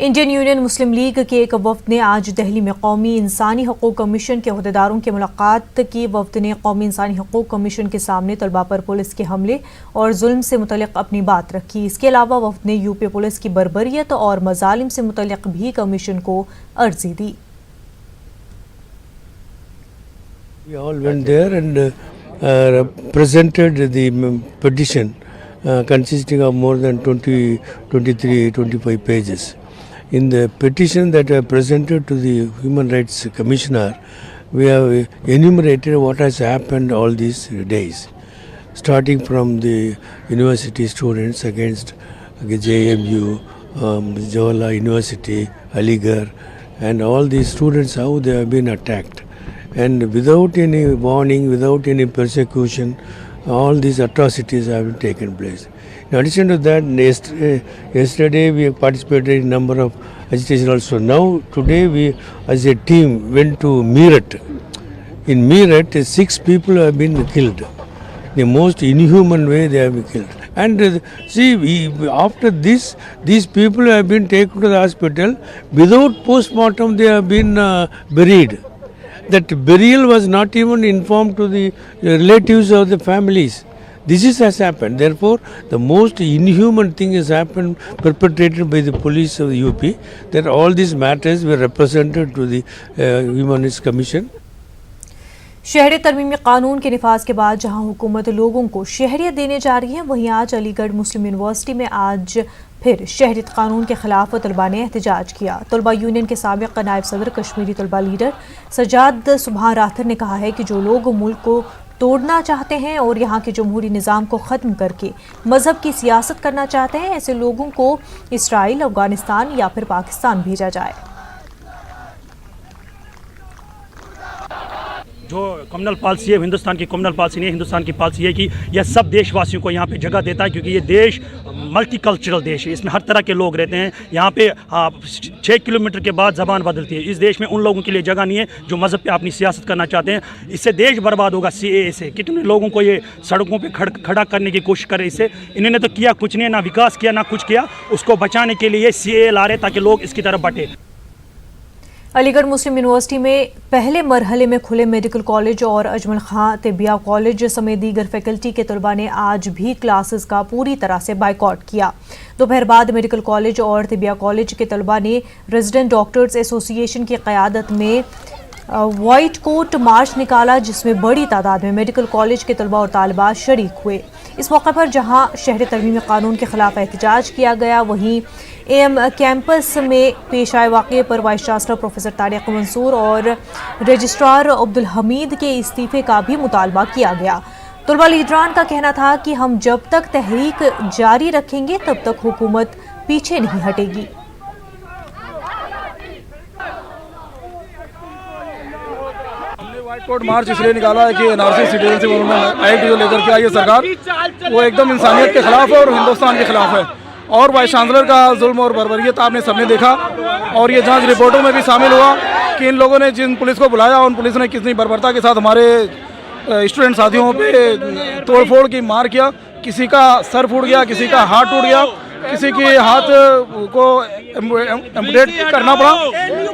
Indian union मुस्लिम league के एक वफ्द ने आज दिल्ली में कौमी इंसानी हकूक़ कमीशन के अहदेदारों की मुलाकात की। वफ्द ने कौमी इंसानी हकूक़ कमीशन के सामने तलबा पर पुलिस के हमले और जुल्म से मुतल्लिक़ अपनी बात रखी। इसके अलावा वफ्द ने यूपी पुलिस की बर्बरियत और मजालिम से मुतल्लिक़ भी कमीशन को अर्जी दी। We all went there and presented the petition consisting of more than 23-25 pages. In the petition that I presented to the Human Rights Commissioner, we have enumerated what has happened all these days, starting from the university students against JMU, Jawaharlal University, Aligarh, and all these students, how they have been attacked. And without any warning, without any persecution, all these atrocities have taken place. In addition to that, yesterday we have participated in a number of agitation also. Now, today we as a team went to Meerut. In Meerut, 6 people have been killed. The most inhuman way they have been killed. And after this, these people have been taken to the hospital. Without post-mortem, they have been buried. That burial was not even informed to the relatives of the families. This has happened. Therefore, the most inhuman thing has happened, perpetrated by the police of the UP, that all these matters were represented to the Human Rights Commission. शहरी तरमीमी कानून के निफाज के बाद जहां हुकूमत लोगों को शहरियत देने जा रही है, वहीं आज अलीगढ़ मुस्लिम यूनिवर्सिटी में आज फिर शहरियत कानून के खिलाफ तलबा ने एहतजाज किया। तलबा यूनियन के साबिक नायब सदर कश्मीरी तलबा लीडर सजाद सुबहान राथर ने कहा है कि जो लोग मुल्क को तोड़ना चाहते हैं और यहाँ के जमहूरी निज़ाम को ख़त्म करके मज़हब की सियासत करना चाहते हैं, ऐसे लोगों को इसराइल, अफगानिस्तान या फिर पाकिस्तान भेजा जाए। जो कम्युनल पॉलिसी है, हिंदुस्तान की कम्युनल पॉलिसी नहीं है। हिंदुस्तान की पॉलिसी है कि यह सब देशवासियों को यहाँ पे जगह देता है, क्योंकि ये देश मल्टीकल्चरल देश है। इसमें हर तरह के लोग रहते हैं। यहाँ पे 6 किलोमीटर के बाद ज़बान बदलती है। इस देश में उन लोगों के लिए जगह नहीं है जो मज़हब पे अपनी सियासत करना चाहते हैं। इससे देश बर्बाद होगा। CAA से कितने लोगों को ये सड़कों पे खड़ा करने की कोशिश करे। इससे इन्होंने तो किया कुछ नहीं, ना विकास किया ना कुछ किया। उसको बचाने के लिए CAA ला रहे ताकि लोग इसकी तरफ बढ़े। अलीगढ़ मुस्लिम यूनिवर्सिटी में पहले मरहले में खुले मेडिकल कॉलेज और अजमल खां तिबिया कॉलेज समेत दीगर फैकल्टी के तलबा ने आज भी क्लासेस का पूरी तरह से बाइकॉट किया। दोपहर बाद मेडिकल कॉलेज और तिबिया कॉलेज के तलबा ने रेजिडेंट डॉक्टर्स एसोसिएशन की क़यादत में वाइट कोट मार्च निकाला, जिसमें बड़ी तादाद में मेडिकल कॉलेज के तलबा और तालिबात शरीक हुए। इस मौके पर जहां शहरी तरमीमी कानून के खिलाफ एहतजाज किया गया, वहीं AM कैंपस में पेश आए वाक़े पर vice chancellor professor Tariq Mansoor और रजिस्ट्रार अब्दुल हमीद के इस्तीफ़े का भी मुतालबा किया गया। तलबा लीडरान का कहना था कि हम जब तक तहरीक जारी रखेंगे तब तक हुकूमत पीछे नहीं हटेगी। वाइट कोट मार्च इसलिए निकाला है कि NRC सिटीजनशिप एक्ट जो लेकर के आई है सरकार, वो एकदम इंसानियत के खिलाफ है और हिंदुस्तान के खिलाफ है। और वाइस चांसलर का जुल्म और बर्बरियत आपने सबने देखा, और ये जांच रिपोर्टों में भी शामिल हुआ कि इन लोगों ने जिन पुलिस को बुलाया, उन पुलिस ने कितनी बर्बरता के साथ हमारे स्टूडेंट साथियों पे तोड़फोड़ की मार किया। किसी का सर फूट गया, किसी का हाथ टूट गया, किसी के हाथ को एम्पुटेट करना पड़ा।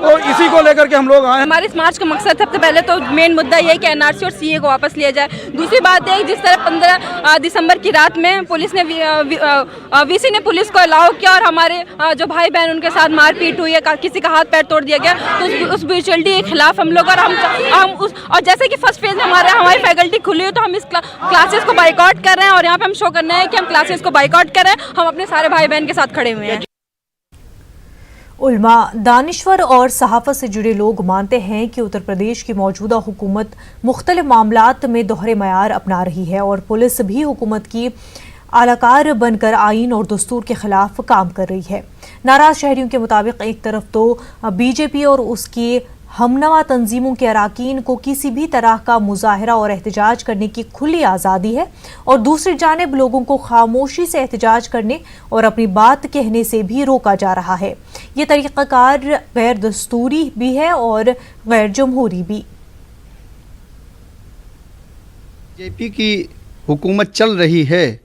और इसी को लेकर के हम लोग आए। हमारे इस मार्च का मकसद सबसे पहले तो मेन मुद्दा ये है कि NRC और CAA को वापस लिया जाए। दूसरी बात है, जिस तरह 15 दिसंबर की रात में पुलिस ने VC ने पुलिस को अलाउ किया और हमारे जो भाई बहन उनके साथ मारपीट हुई है, किसी का हाथ पैर तोड़ दिया गया, तो उस ब्रूटलिटी के खिलाफ हम लोग और जैसे कि फर्स्ट फेज में हमारी फैकल्टी खुली है, तो हम इस क्लासेस को बाइकआउट कर रहे हैं और यहाँ पे हम शो करना है कि हम क्लासेस को बाइकआउट कर रहे हैं। हम अपने सारे भाई बहन के साथ खड़े हुए हैं। उल्मा, दानिश्वर और सहाफ़त से जुड़े लोग मानते हैं कि उत्तर प्रदेश की मौजूदा हुकूमत मुख्तलिफ मामलात में दोहरे मयार अपना रही है और पुलिस भी हुकूमत की आलाकार बनकर आईन और दस्तूर के खिलाफ काम कर रही है। नाराज शहरियों के मुताबिक एक तरफ तो BJP और उसकी हमनवा तंजीमों के अराकीन को किसी भी तरह का मुजाहरा और एहतजाज करने की खुली आज़ादी है, और दूसरी जानिब लोगों को खामोशी से एहतजाज करने और अपनी बात कहने से भी रोका जा रहा है। ये तरीक़ाकार गैर दस्तूरी भी है और गैर जमहूरी भी। बीजेपी की हुकूमत चल रही है,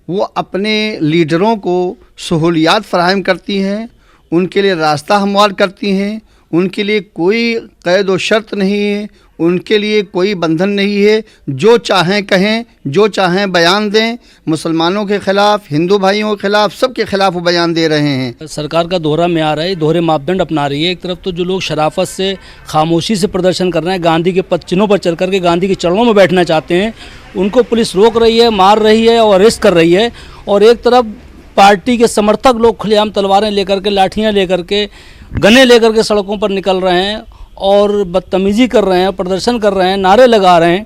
वो अपने लीडरों को सहूलियात फराहम करती हैं, उनके लिए रास्ता हमवार करती हैं, उनके लिए कोई कैद व शर्त नहीं है, उनके लिए कोई बंधन नहीं है। जो चाहें कहें, जो चाहें बयान दें। मुसलमानों के ख़िलाफ़, हिंदू भाइयों के ख़िलाफ़, सबके ख़िलाफ़ वो बयान दे रहे हैं। सरकार का दोहरा म्यार है, दोहरे मापदंड अपना रही है। एक तरफ तो जो लोग शराफत से, खामोशी से प्रदर्शन कर रहे हैं, गांधी के पद चिन्हों पर चल करके गांधी के चरणों में बैठना चाहते हैं, उनको पुलिस रोक रही है, मार रही है और अरेस्ट कर रही है। और एक तरफ पार्टी के समर्थक लोग खुलेआम तलवारें लेकर के, लाठियाँ लेकर के, गने लेकर के सड़कों पर निकल रहे हैं और बदतमीजी कर रहे हैं, प्रदर्शन कर रहे हैं, नारे लगा रहे हैं।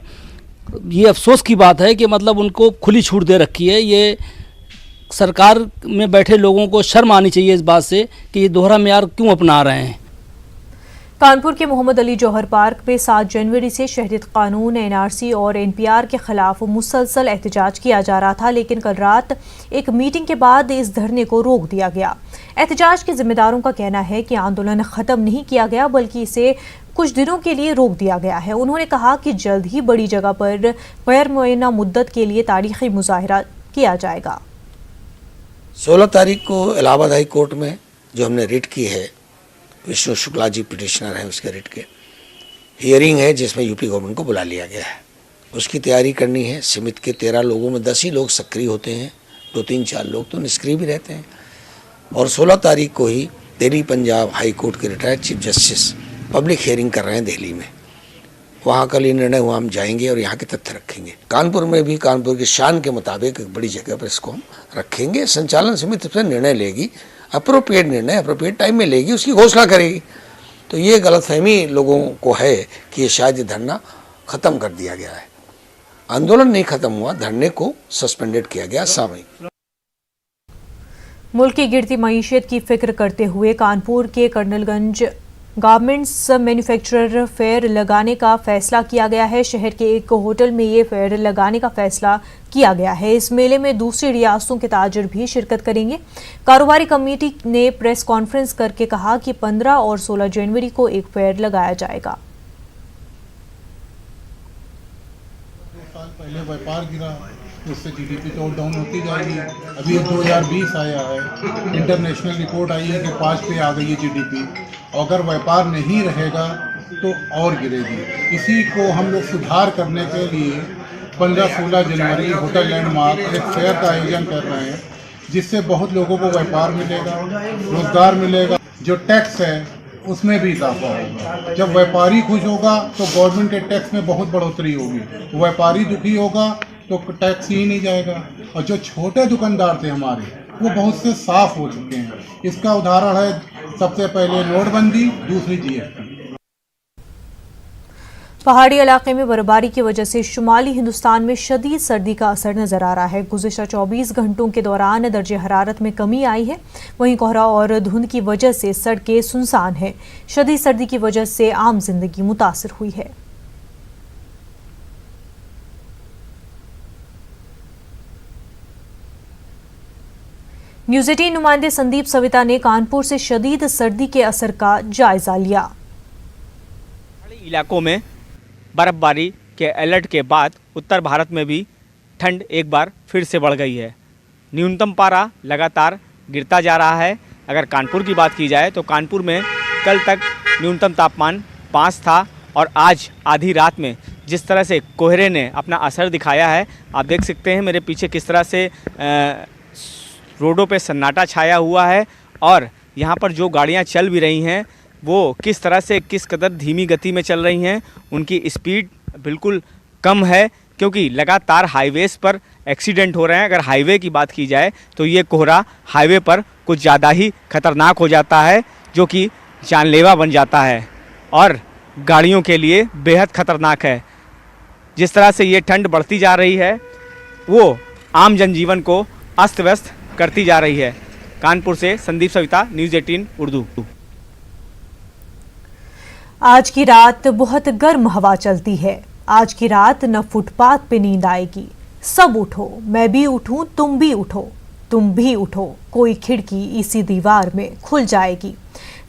ये अफसोस की बात है कि मतलब उनको खुली छूट दे रखी है। ये सरकार में बैठे लोगों को शर्म आनी चाहिए इस बात से कि ये दोहरा म्यार क्यों अपना रहे हैं। कानपुर के मोहम्मद अली जौहर पार्क में 7 जनवरी से शहरियत कानून, एनआरसी और एनपीआर के खिलाफ मुसलसल एहतजाज किया जा रहा था, लेकिन कल रात एक मीटिंग के बाद इस धरने को रोक दिया गया। एहतजाज के जिम्मेदारों का कहना है कि आंदोलन खत्म नहीं किया गया, बल्कि इसे कुछ दिनों के लिए रोक दिया गया है। उन्होंने कहा कि जल्द ही बड़ी जगह पर गैर मुअय्यना मुद्दत के लिए तारीखी मुजाहिरा किया जाएगा। 16 तारीख को इलाहाबाद हाई कोर्ट में जो हमने रिट की है, विष्णु शुक्ला जी पिटिशनर हैं, उसके रिट के हियरिंग है जिसमें यूपी गवर्नमेंट को बुला लिया गया है। उसकी तैयारी करनी है। समिति के 13 लोगों में 10 ही लोग सक्रिय होते हैं, 2-3-4 लोग तो निष्क्रिय भी रहते हैं। और 16 तारीख को ही दिल्ली पंजाब हाई कोर्ट के retired chief justice public hearing कर रहे हैं दिल्ली में। वहाँ का निर्णय हुआ, हम जाएंगे और यहाँ के तथ्य रखेंगे। कानपुर में भी कानपुर की शान के मुताबिक एक बड़ी जगह पर इसको हम रखेंगे। संचालन समिति से निर्णय लेगी, अप्रोप्रिएट निर्णय अप्रोप्रिएट टाइम में लेगी, उसकी घोषणा करेगी। तो ये गलतफहमी लोगों को है कि ये शायद धरना ख़त्म कर दिया गया है। आंदोलन नहीं ख़त्म हुआ, धरने को सस्पेंडेड किया गया सामयिक। मुल्क की गिरती मईशत की फिक्र करते हुए कानपुर के कर्नलगंज गारमेंट्स मैन्युफैक्चरर फेयर लगाने का फैसला किया गया है। शहर के एक होटल में ये फेयर लगाने का फैसला किया गया है। इस मेले में दूसरी रियासतों के ताजिर भी शिरकत करेंगे। कारोबारी कमेटी ने प्रेस कॉन्फ्रेंस करके कहा कि 15 और 16 जनवरी को एक फेयर लगाया जाएगा। 2 साल पहले व्यापार गिरा, उससे जीडीपी तो डाउन होती जाएगी। अभी 2020 आया है, इंटरनेशनल रिपोर्ट आई है कि 5 पे आ गई है जीडीपी। अगर व्यापार नहीं रहेगा तो और गिरेगी। इसी को हम लोग सुधार करने के लिए 15-16 जनवरी होटल लैंडमार्क एक फेयर का आयोजन कर रहे हैं, जिससे बहुत लोगों को व्यापार मिलेगा, रोजगार मिलेगा। जो टैक्स है उसमें भी इजाफा होगा। जब व्यापारी खुश होगा तो गवर्नमेंट के टैक्स में बहुत बढ़ोतरी होगी। व्यापारी दुखी होगा तो टैक्स ही नहीं जाएगा। और जो छोटे दुकानदार थे हमारे, वो बहुत से साफ हो चुके हैं। इसका उदाहरण है सबसे पहले नोटबंदी, दूसरी जीएसटी। पहाड़ी इलाके में बर्फबारी की वजह से शुमाली हिंदुस्तान में शदीद सर्दी का असर नजर आ रहा है। गुज़िश्ता 24 घंटों के दौरान दर्जे हरारत में कमी आई है। वहीं कोहरा और धुंध की वजह से सड़कें सुनसान हैं। शदीद सर्दी की वजह से आम जिंदगी मुतासिर हुई है। न्यूज़ 18 नुमाइंदे संदीप सविता ने कानपुर से शदीद सर्दी के असर का जायजा लिया। इलाकों में बर्फबारी के अलर्ट के बाद उत्तर भारत में भी ठंड एक बार फिर से बढ़ गई है। न्यूनतम पारा लगातार गिरता जा रहा है। अगर कानपुर की बात की जाए तो कानपुर में कल तक न्यूनतम तापमान 5 था और आज आधी रात में जिस तरह से कोहरे ने अपना असर दिखाया है, आप देख सकते हैं मेरे पीछे किस तरह से रोडों पे सन्नाटा छाया हुआ है और यहाँ पर जो गाड़ियाँ चल भी रही हैं वो किस तरह से किस कदर धीमी गति में चल रही हैं। उनकी स्पीड बिल्कुल कम है क्योंकि लगातार हाईवेज़ पर एक्सीडेंट हो रहे हैं। अगर हाईवे की बात की जाए तो ये कोहरा हाईवे पर कुछ ज़्यादा ही खतरनाक हो जाता है, जो कि जानलेवा बन जाता है और गाड़ियों के लिए बेहद खतरनाक है। जिस तरह से ये ठंड बढ़ती जा रही है वो आम जनजीवन को अस्त व्यस्त करती जा रही है। कानपुर से संदीप सविता, न्यूज़ 18 उर्दू। आज की रात बहुत गर्म हवा चलती है। आज की रात न फुटपाथ पे नींद आएगी। सब उठो, मैं भी उठूं, तुम भी उठो, तुम भी उठो, कोई खिड़की इसी दीवार में खुल जाएगी।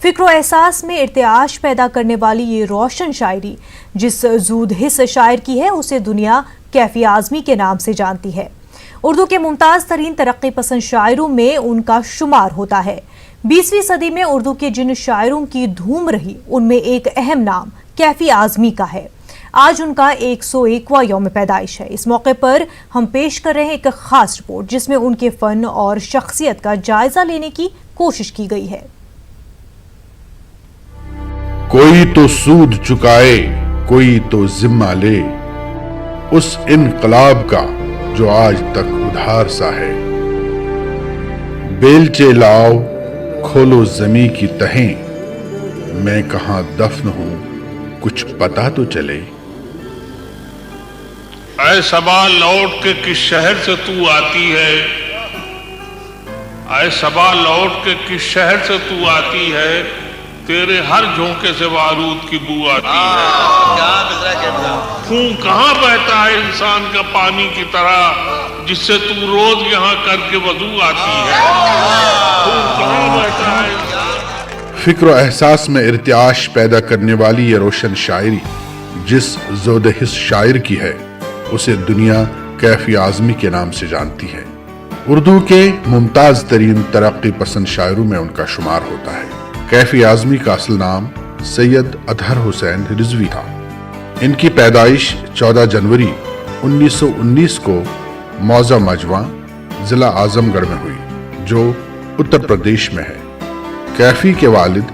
फिक्र एहसास में इर्तियाश पैदा करने वाली ये रोशन शायरी जिस जूद हिस्स शायर की है, उसे दुनिया कैफी आजमी के नाम से जानती है। उर्दू के मुमताज़ तरीन तरक्की पसंद शायरों में उनका शुमार होता है। 20वीं सदी में उर्दू के जिन शायरों की धूम रही उनमें एक अहम नाम कैफी आजमी का है। आज उनका 101वां यौम पैदाइश है। इस मौके पर हम पेश कर रहे हैं एक खास रिपोर्ट जिसमें उनके फन और शख्सियत का जायजा लेने की कोशिश की गई है। कोई तो सूद चुकाए, कोई तो जिम्मा ले, उस इनकलाब का जो आज तक उधार सा है। बेलचे लाओ, खोलो जमी की तहें, मैं कहां दफन हूं कुछ पता तो चले। ऐ सबा लौट के किस शहर से तू आती है, ऐ सबा लौट के किस शहर से तू आती है, तेरे हर झोंके से बारूद की बू आती है। खून कहाँ बहता है इंसान का पानी की तरह, जिससे तू रोज यहाँ करके वजू आती है। खून कहाँ बहता है। फिक्र और एहसास में इर्तियाश पैदा करने वाली ये रोशन शायरी जिस जोदहिस शायर की है उसे दुनिया कैफी आजमी के नाम से जानती है। उर्दू के मुमताज तरीन तरक्की पसंद शायरों में उनका शुमार होता है। कैफी आजमी का असल नाम सैयद अतहर हुसैन रिजवी था। इनकी पैदाइश 14 जनवरी 1919 को मौजा मजवा जिला आजमगढ़ में हुई जो उत्तर प्रदेश में है। कैफी के वालिद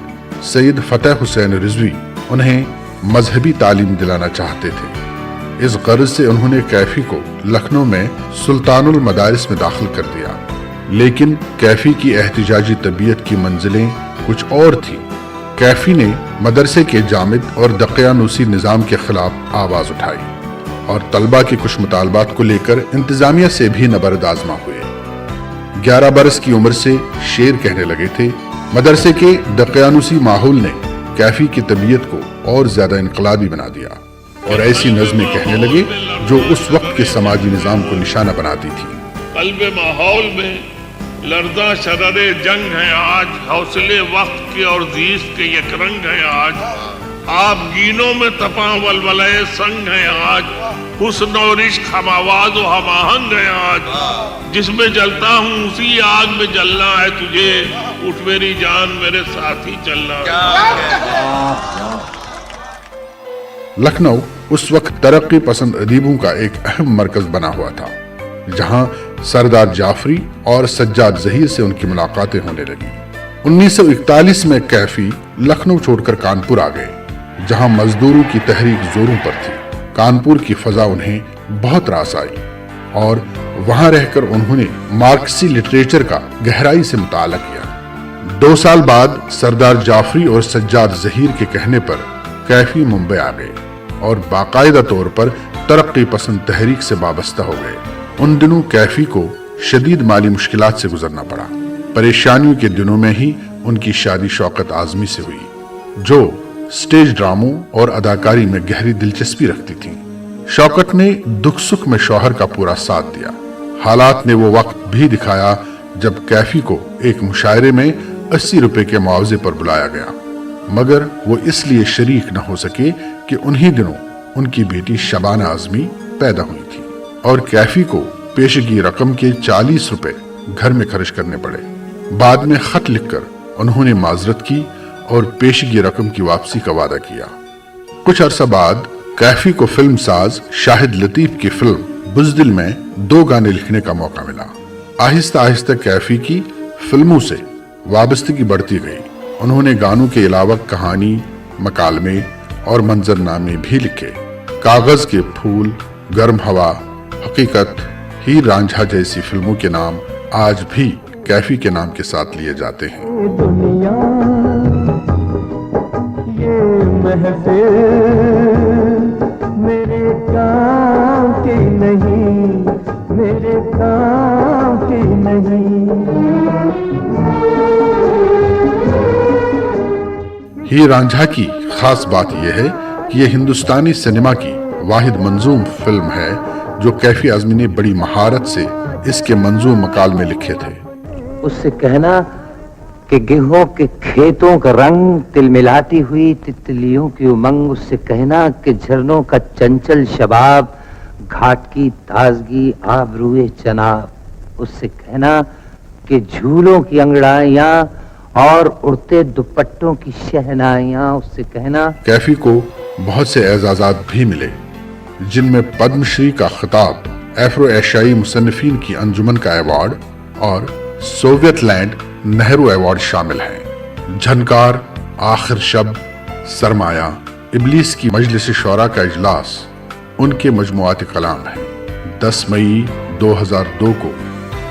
सैयद फतेह हुसैन रिजवी उन्हें मजहबी तालीम दिलाना चाहते थे। इस गर्ज से उन्होंने कैफी को लखनऊ में सुल्तानुल मदारिस में दाखिल कर दिया, लेकिन कैफी की एहतिजाजी तबीयत की मंजिलें कुछ और थी। कैफी ने मदरसे के जामिद और दकियानूसी निज़ाम के खिलाफ आवाज उठाई और तलबा के कुछ मुतालबात को लेकर इंतजामिया से भी नबर्द आजमा हुए। 11 बरस की उम्र से शेर कहने लगे थे। मदरसे के दकियानूसी माहौल ने कैफी की तबीयत को और ज्यादा इनकलाबी बना दिया और ऐसी नज़में कहने लगे जो उस वक्त के समाजी निज़ाम को निशाना बनाती थी। कल्बे माहौल में लर्जा शररे जंग है आज, हौसले वक्त के और जीस के एक रंग है आज। आप गीनों में तपा वलवले संग है आज, हुस्न और इश्क हम आवाज और हम आहंग है आज। जिसमें जलता हूँ उसी आग में जलना है तुझे, उठ मेरी जान मेरे साथी चलना। लखनऊ उस वक्त तरक्की पसंद अदीबों का एक अहम मरकज बना हुआ था, जहां सरदार जाफरी और सज्जाद जहीर से उनकी मुलाकातें होने लगी। 1941 में कैफी लखनऊ छोड़कर कानपुर आ गए, जहां मजदूरों की तहरीक जोरों पर थी। कानपुर की फजा उन्हें बहुत रास आई और वहां रहकर उन्होंने मार्क्सी लिटरेचर का गहराई से मुताला किया। 2 साल बाद सरदार जाफरी और सज्जाद जहीर के कहने पर कैफी मुंबई आ गए और बाकायदा तौर पर तरक्की पसंद तहरीक से वाबस्ता हो गए। उन दिनों कैफी को शदीद माली मुश्किलात से गुजरना पड़ा। परेशानियों के दिनों में ही उनकी शादी शौकत आजमी से हुई, जो स्टेज ड्रामों और अदाकारी में गहरी दिलचस्पी रखती थी। शौकत ने दुख सुख में शौहर का पूरा साथ दिया। हालात ने वो वक्त भी दिखाया जब कैफी को एक मुशायरे में 80 रुपए के मुआवजे पर बुलाया गया, मगर वो इसलिए शरीक न हो सके कि उन्हीं दिनों उनकी बेटी शबाना आजमी पैदा हुई थी और कैफी को पेशगी रकम के 40 रुपए घर में खर्च करने पड़े। बाद में खत लिखकर उन्होंने माजरत की और पेशगी रकम की वापसी का वादा किया। कुछ अरसा बाद कैफी को फिल्म साज शाहिद लतीफ की फिल्म बुज़दिल में 2 गाने लिखने का मौका मिला। आहिस्ता आहिस्ता कैफी की फिल्मों से वाबस्तगी बढ़ती गई। उन्होंने गानों के अलावा कहानी, मकालमे और मंजरनामे भी लिखे। कागज के फूल, गर्म हवा, हकीकत, हीर रांझा जैसी फिल्मों के नाम आज भी कैफी के नाम के साथ लिए जाते हैं। दुनिया ये महफिल मेरे काम की नहीं, मेरे काम की नहीं। हीर रांझा की खास बात यह है कि यह हिंदुस्तानी सिनेमा की वाहिद मंजूम फिल्म है जो कैफी आजमी ने बड़ी महारत से इसके मंजूम मकाल में लिखे थे। उससे कहना कि गेहूं के खेतों का रंग, तिलमिलाती हुई तितलियों की उमंग। उससे कहना कि झरनों का चंचल शबाब, घाट की ताजगी, आबरूए चनाब। उससे कहना कि झूलों की अंगड़ाइयां और उड़ते दुपट्टों की शहनाइयाँ उससे कहना। कैफी को बहुत से एजाजात भी मिले, जिनमें पद्मश्री का खिताब, अफ्रो एशियाई मुसन्निफीन की अंजुमन का अवार्ड और सोवियत लैंड नेहरू अवार्ड शामिल हैं। झनकार, आखिर शब, सरमाया, इबलीस की मजलिस शौरा का इजलास उनके मजमुआत कलाम है। 10 मई 2002 को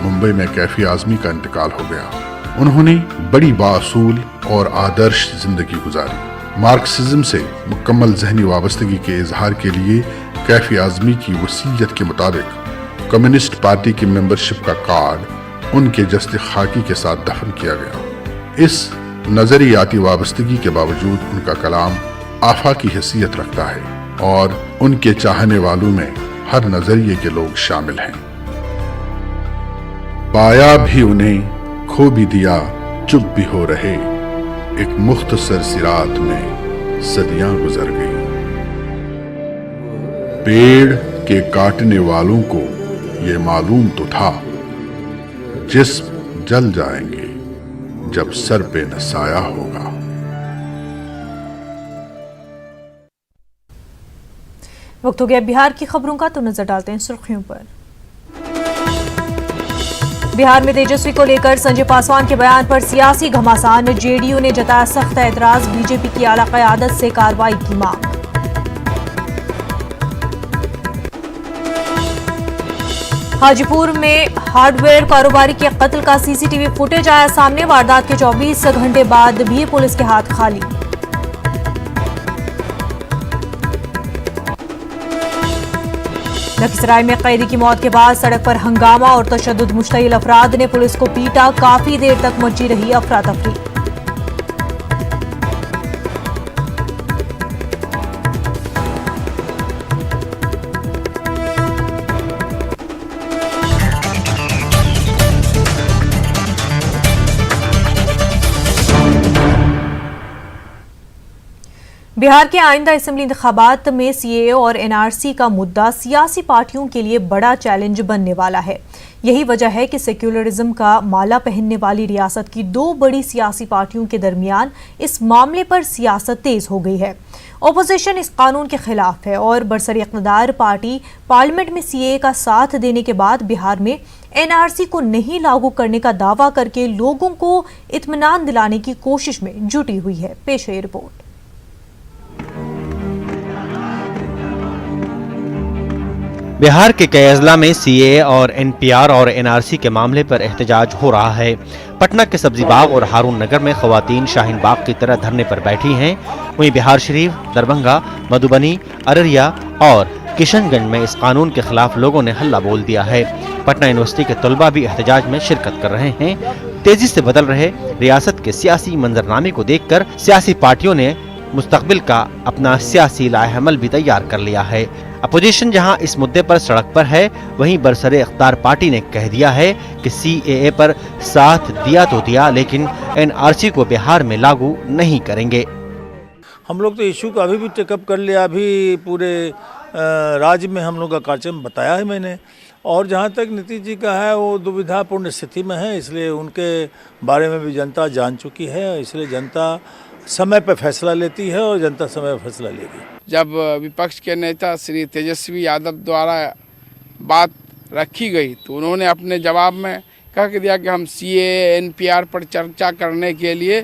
मुंबई में कैफी आजमी का इंतकाल हो गया। उन्होंने बड़ी बाअसूल और आदर्श जिंदगी गुजारी। मार्क्सिज्म से मुकम्मल जहनी वाबस्तगी के इजहार के लिए कैफी आजमी की वसीयत के मुताबिक कम्युनिस्ट पार्टी की मेंबरशिप का कार्ड उनके जस्ते खाकी के साथ दफन किया गया। इस नजरियाती वाबस्तगी के बावजूद उनका कलाम आफाकी हैसियत रखता है और उनके चाहने वालों में हर नजरिए के लोग शामिल हैं। पाया भी उन्हें, खो भी दिया, चुप भी हो रहे, एक मुख्तसर सी रात में सदियां गुजर गई। पेड़ के काटने वालों को ये मालूम तो था, जिस्म जल जाएंगे जब सर पे न साया होगा। वक्त हो गया बिहार की खबरों का, तो नजर डालते हैं सुर्खियों पर। बिहार में तेजस्वी को लेकर संजय पासवान के बयान पर सियासी घमासान। जेडीयू ने जताया सख्त एतराज, बीजेपी की आला क़यादत से कार्रवाई की मांग। हाजीपुर में हार्डवेयर कारोबारी के कत्ल का सीसीटीवी फुटेज आया सामने। वारदात के 24 घंटे बाद भी पुलिस के हाथ खाली। लखीसराय में कैदी की मौत के बाद सड़क पर हंगामा और तशद्दुद। मुश्तइल अफराद ने पुलिस को पीटा, काफी देर तक मची रही अफरा तफरी। बिहार के आइंदा असेंबली इंतखाबात में सीएए और एनआरसी का मुद्दा सियासी पार्टियों के लिए बड़ा चैलेंज बनने वाला है। यही वजह है कि सेक्युलरिज्म का माला पहनने वाली रियासत की दो बड़ी सियासी पार्टियों के दरमियान इस मामले पर सियासत तेज हो गई है। ओपोजिशन इस कानून के खिलाफ है और बरसरी इक़्तिदार पार्टी पार्लियामेंट में सीएए का साथ देने के बाद बिहार में एनआरसी को नहीं लागू करने का दावा करके लोगों को इत्मीनान दिलाने की कोशिश में जुटी हुई है। पेश है रिपोर्ट। बिहार के कई अजला में सीएए और एनपीआर और एनआरसी के मामले पर एहतजाज हो रहा है। पटना के सब्जी बाग और हारून नगर में खवातीन शाहीन बाग की तरह धरने पर बैठी हैं। वहीं बिहार शरीफ, दरभंगा, मधुबनी, अररिया और किशनगंज में इस कानून के खिलाफ लोगों ने हल्ला बोल दिया है। पटना यूनिवर्सिटी के तलबा भी एहतजाज में शिरकत कर रहे हैं। तेजी से बदल रहे रियासत के सियासी मंजरनामे को देखकर सियासी पार्टियों ने मुस्तकबिल का अपना सियासी लाएहमल भी तैयार कर लिया है। अपोजिशन जहां इस मुद्दे पर सड़क पर है, वहीं बरसरे इख्तियार पार्टी ने कह दिया है कि सीएए पर साथ दिया तो दिया, लेकिन एनआरसी को बिहार में लागू नहीं करेंगे। हम लोग तो इशू को अभी भी टेकअप कर लिया। अभी पूरे राज्य में हम लोग का कार्यक्रम बताया है मैंने। और जहाँ तक नीतीश जी का है, वो दुविधापूर्ण स्थिति में है, इसलिए उनके बारे में भी जनता जान चुकी है। इसलिए जनता समय पर फैसला लेती है और जनता समय पर फैसला लेगी। जब विपक्ष के नेता श्री तेजस्वी यादव द्वारा बात रखी गई तो उन्होंने अपने जवाब में कह दिया कि हम सीएए एनपीआर पर चर्चा करने के लिए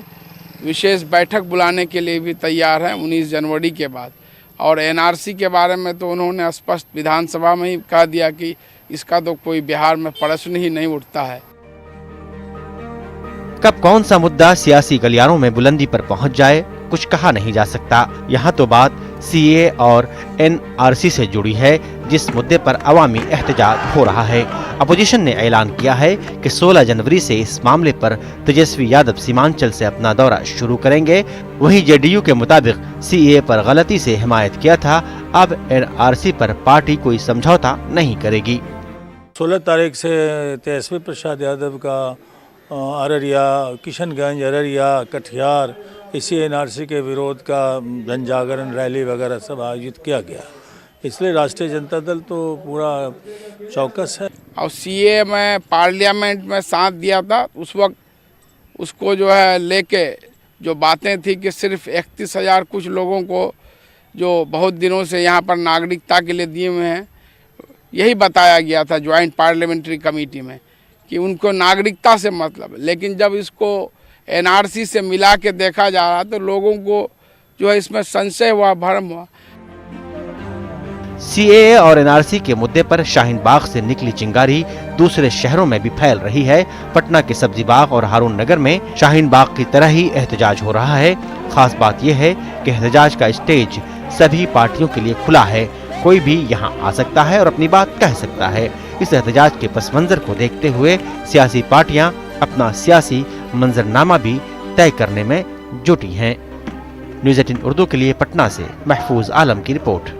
विशेष बैठक बुलाने के लिए भी तैयार हैं 19 जनवरी के बाद। और एनआरसी के बारे में तो उन्होंने स्पष्ट विधानसभा में ही कह दिया कि इसका तो कोई बिहार में प्रश्न ही नहीं उठता है। कब कौन सा मुद्दा सियासी गलियारों में बुलंदी पर पहुंच जाए, कुछ कहा नहीं जा सकता। यहाँ तो बात सीएए और एनआरसी से जुड़ी है, जिस मुद्दे पर अवामी एहतजाज हो रहा है। अपोजिशन ने ऐलान किया है कि 16 जनवरी से इस मामले पर तेजस्वी यादव सीमांचल से अपना दौरा शुरू करेंगे। वहीं जेडीयू के मुताबिक सीएए पर गलती से हिमायत किया था, अब एनआरसी पर पार्टी कोई समझौता नहीं करेगी। 16 तारीख से तेजस्वी प्रसाद यादव का अररिया, किशनगंज, अररिया, कटिहार इसी एनआरसी के विरोध का जन जागरण रैली वगैरह सब आयोजित किया गया। इसलिए राष्ट्रीय जनता दल तो पूरा चौकस है। और सीए में पार्लियामेंट में साथ दिया था, उस वक्त उसको जो है लेके जो बातें थी कि सिर्फ 31,000 कुछ लोगों को जो बहुत दिनों से यहाँ पर नागरिकता के लिए दिए हुए हैं, यही बताया गया था ज्वाइंट पार्लियामेंट्री कमेटी में कि उनको नागरिकता से मतलब है। लेकिन जब इसको एनआरसी से मिला के देखा जा रहा तो लोगों को जो है इसमें संशय हुआ, भ्रम हुआ। सीएए और एनआरसी के मुद्दे पर शाहीन बाग से निकली चिंगारी दूसरे शहरों में भी फैल रही है। पटना के सब्जी बाग और हारून नगर में शाहीन बाग की तरह ही एहतजाज हो रहा है। खास बात यह है कि एहतजाज का स्टेज सभी पार्टियों के लिए खुला है, कोई भी यहां आ सकता है और अपनी बात कह सकता है। इस एहतजाज के पस मंजर को देखते हुए सियासी पार्टियां अपना सियासी मंजरनामा भी तय करने में जुटी हैं। न्यूज़ 18 उर्दू के लिए पटना से महफूज आलम की रिपोर्ट।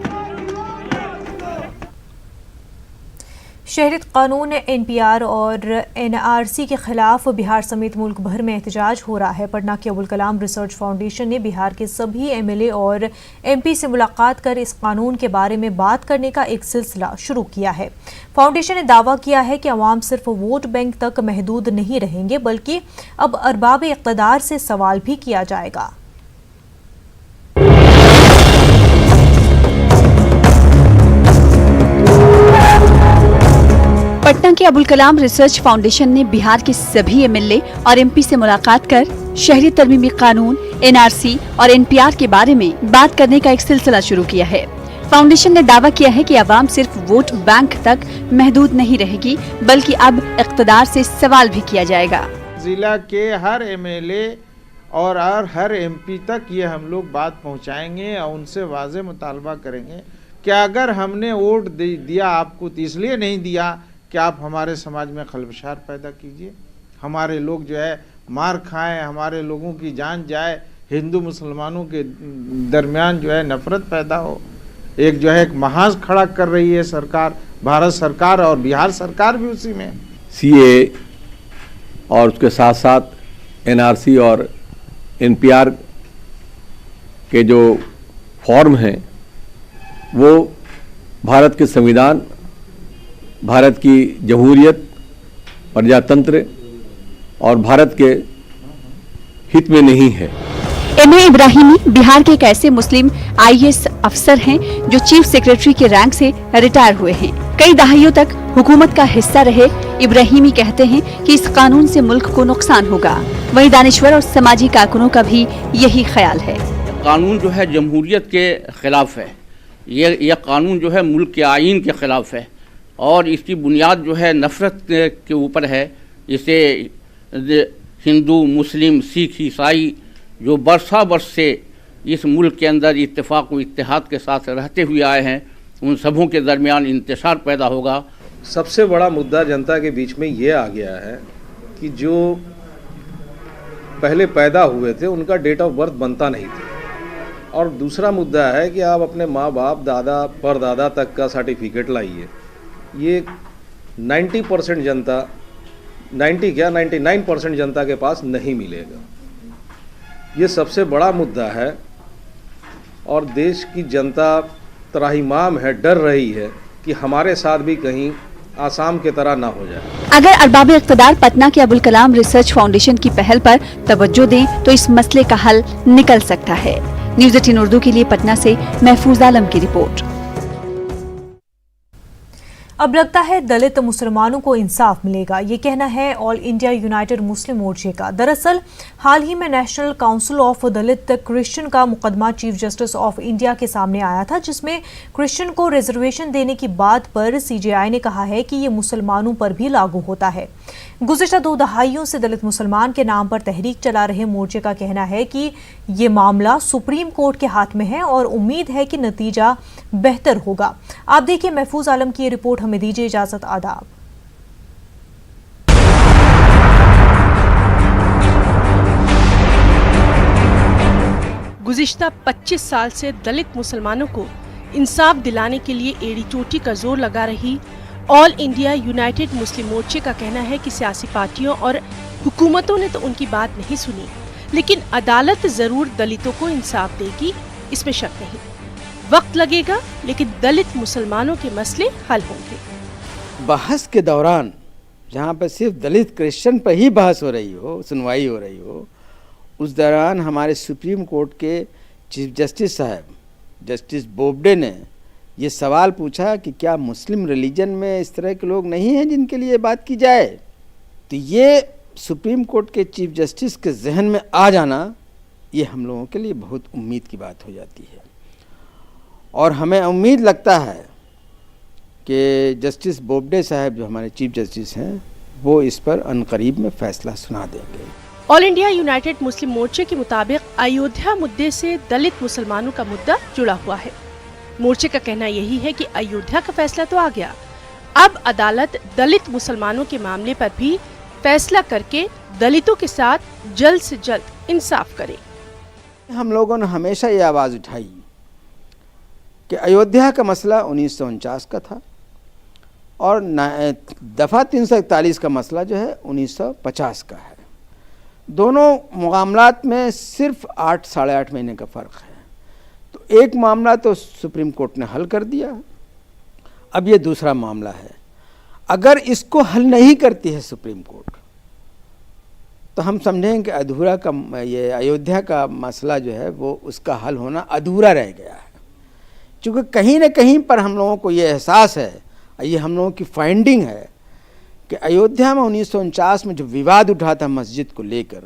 शहरियत कानून, एनपीआर और एनआरसी के खिलाफ बिहार समेत मुल्क भर में एहतजाज हो रहा है। पटना के अबुल कलाम रिसर्च फाउंडेशन ने बिहार के सभी एमएलए और एमपी से मुलाकात कर इस कानून के बारे में बात करने का एक सिलसिला शुरू किया है। फाउंडेशन ने दावा किया है कि अवाम सिर्फ वोट बैंक तक महदूद नहीं रहेंगे, बल्कि अब अरबाब इक़्तिदार से सवाल भी किया जाएगा। पटना के अबुल कलाम रिसर्च फाउंडेशन ने बिहार के सभी एमएलए और एमपी से मुलाकात कर शहरी तरमीमी कानून, एनआरसी और एनपीआर के बारे में बात करने का एक सिलसिला शुरू किया है। फाउंडेशन ने दावा किया है कि अवाम सिर्फ वोट बैंक तक महदूद नहीं रहेगी, बल्कि अब इक़्तिदार से सवाल भी किया जाएगा। जिला के हर एमएलए और हर एमपी तक ये हम लोग बात पहुंचाएंगे और उनसे वाज़ेह मुतालबा करेंगे कि अगर हमने वोट दिया आपको तो इसलिए नहीं दिया कि आप हमारे समाज में खलबशार पैदा कीजिए, हमारे लोग जो है मार खाएं, हमारे लोगों की जान जाए, हिंदू मुसलमानों के दरमियान जो है नफरत पैदा हो। एक जो है एक महाज खड़ा कर रही है सरकार, भारत सरकार, और बिहार सरकार भी उसी में। सीए और उसके साथ साथ एनआरसी और एनपीआर के जो फॉर्म हैं वो भारत के संविधान, भारत की जमहूरियत, प्रजातंत्र और भारत के हित में नहीं है। एमए इब्राहिमी बिहार के एक ऐसे मुस्लिम आईएएस अफसर हैं जो चीफ सेक्रेटरी के रैंक से रिटायर हुए हैं। कई दहाइयों तक हुकूमत का हिस्सा रहे इब्राहिमी कहते हैं कि इस कानून से मुल्क को नुकसान होगा। वहीं दानिश्वर और समाजी कारकुनों का भी यही ख्याल है। कानून जो है जमहूरियत के खिलाफ है, यह कानून जो है मुल्क के आईन के खिलाफ है और इसकी बुनियाद जो है नफरत के ऊपर है। इसे हिंदू, मुस्लिम, सिख, ईसाई जो बरस से इस मुल्क के अंदर इत्तेफाक व इत्तेहाद के साथ रहते हुए आए हैं, उन सबों के दरमियान इंतशार पैदा होगा। सबसे बड़ा मुद्दा जनता के बीच में ये आ गया है कि जो पहले पैदा हुए थे उनका डेट ऑफ बर्थ बनता नहीं था, और दूसरा मुद्दा है कि आप अपने माँ बाप, दादा, परदादा तक का सर्टिफिकेट लाइए। ये 90% जनता, 99% जनता के पास नहीं मिलेगा। ये सबसे बड़ा मुद्दा है और देश की जनता त्राहिमाम है, डर रही है कि हमारे साथ भी कहीं आसाम के तरह ना हो जाए। अगर अरबाब इक़्तिदार पटना के अबुल कलाम रिसर्च फाउंडेशन की पहल पर तवज्जो दें तो इस मसले का हल निकल सकता है। न्यूज़ 18 उर्दू के लिए पटना से महफूज आलम की रिपोर्ट। अब लगता है दलित मुसलमानों को इंसाफ मिलेगा, ये कहना है ऑल इंडिया यूनाइटेड मुस्लिम मोर्चे का। दरअसल हाल ही में national council of Dalit Christian का मुकदमा चीफ जस्टिस ऑफ इंडिया के सामने आया था, जिसमें क्रिश्चियन को रिजर्वेशन देने की बात पर सीजेआई ने कहा है कि ये मुसलमानों पर भी लागू होता है। गुज़िश्ता 2 दहाइयों से दलित मुसलमान के नाम पर तहरीक चला रहे मोर्चे का कहना है कि ये मामला सुप्रीम कोर्ट के हाथ में है और उम्मीद है कि नतीजा बेहतर होगा। आप देखिए महफूज आलम की ये रिपोर्ट। हमें दीजिए इजाजत। आदाब। गुज़िश्ता 25 साल से दलित मुसलमानों को इंसाफ दिलाने के लिए एड़ी चोटी का जोर लगा रही ऑल इंडिया यूनाइटेड मुस्लिम मोर्चे का कहना है कि सियासी पार्टियों और हुकूमतों ने तो उनकी बात नहीं सुनी, लेकिन अदालत जरूर दलितों को इंसाफ देगी, इसमें शक नहीं। वक्त लगेगा लेकिन दलित मुसलमानों के मसले हल होंगे। बहस के दौरान जहाँ पर सिर्फ दलित क्रिश्चियन पर ही बहस हो रही हो, सुनवाई हो रही हो, उस दौरान हमारे सुप्रीम कोर्ट के चीफ जस्टिस साहब जस्टिस बोबडे ने ये सवाल पूछा कि क्या मुस्लिम रिलीजन में इस तरह के लोग नहीं हैं जिनके लिए बात की जाए। तो ये सुप्रीम कोर्ट के चीफ जस्टिस के जहन में आ जाना, ये हम लोगों के लिए बहुत उम्मीद की बात हो जाती है। और हमें उम्मीद लगता है कि जस्टिस बोबडे साहब जो हमारे चीफ जस्टिस हैं, वो इस पर अनकरीब में फैसला सुना देंगे। ऑल इंडिया यूनाइटेड मुस्लिम मोर्चे के मुताबिक अयोध्या मुद्दे से दलित मुसलमानों का मुद्दा जुड़ा हुआ है। मोर्चे का कहना यही है कि अयोध्या का फैसला तो आ गया, अब अदालत दलित मुसलमानों के मामले पर भी फैसला करके दलितों के साथ जल्द से जल्द इंसाफ करे। हम लोगों ने हमेशा ये आवाज़ उठाई कि अयोध्या का मसला 1949 का था और दफ़ा 341 का मसला जो है 1950 का है। दोनों मामलात में सिर्फ 8 साढ़े 8 महीने का फ़र्क है। तो एक मामला तो सुप्रीम कोर्ट ने हल कर दिया, अब ये दूसरा मामला है। अगर इसको हल नहीं करती है सुप्रीम कोर्ट, तो हम समझें कि अधूरा का ये अयोध्या का मसला जो है वो उसका हल होना अधूरा रह गया है। क्योंकि कहीं न कहीं पर हम लोगों को ये एहसास है, ये हम लोगों की फाइंडिंग है कि अयोध्या में 1949 में जो विवाद उठा था मस्जिद को लेकर,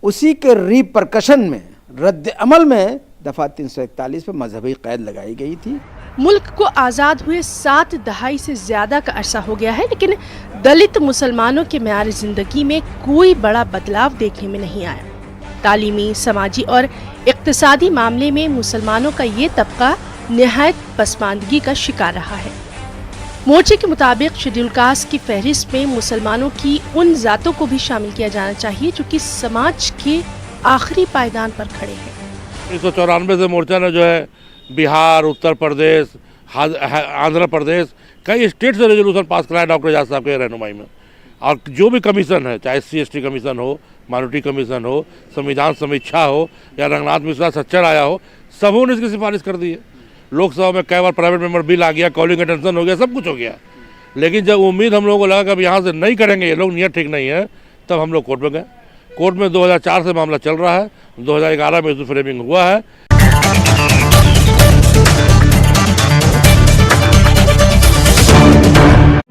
उसी के रिपरकशन में रद्द अमल में दफ़ा 341 पर मजहबी कैद लगाई गई थी। मुल्क को आज़ाद हुए 7 दहाई से ज़्यादा का अरसा हो गया है, लेकिन दलित मुसलमानों के म्यार ज़िंदगी में कोई बड़ा बदलाव देखने में नहीं आया। तालीमी, समाजी और इक्तिसादी मामले में मुसलमानों का ये तबका निहायत पसमानदगी का शिकार रहा है। मोर्चे के मुताबिक शेड्यूल कास्ट की फहरिस्त में मुसलमानों की उन जातों को भी शामिल किया जाना चाहिए जो कि समाज के आखिरी पायदान पर खड़े हैं। 1994 से मोर्चा ने जो है बिहार, उत्तर प्रदेश, आंध्र प्रदेश, कई स्टेट से रेजोल्यूशन पास कराया डॉक्टर एजाज साहब के रहनुमाई में। और जो भी कमीशन है, चाहे SC/ST कमीशन हो, माइनॉरिटी कमीशन हो, संविधान समीक्षा हो या रंगनाथ मिश्रा सच्चर आया हो, सबों ने इसकी सिफारिश कर दी है। लोकसभा में कई बार प्राइवेट मेंबर बिल आ गया, कॉलिंग अटेंशन हो गया, सब कुछ हो गया। लेकिन जब उम्मीद हम लोगों को लगा कि अब यहाँ से नहीं करेंगे, ये लोग नियत ठीक नहीं है, तब हम लोग कोर्ट में गए। कोर्ट में 2004 से मामला चल रहा है, 2011 में इसको फ्रेमिंग हुआ है।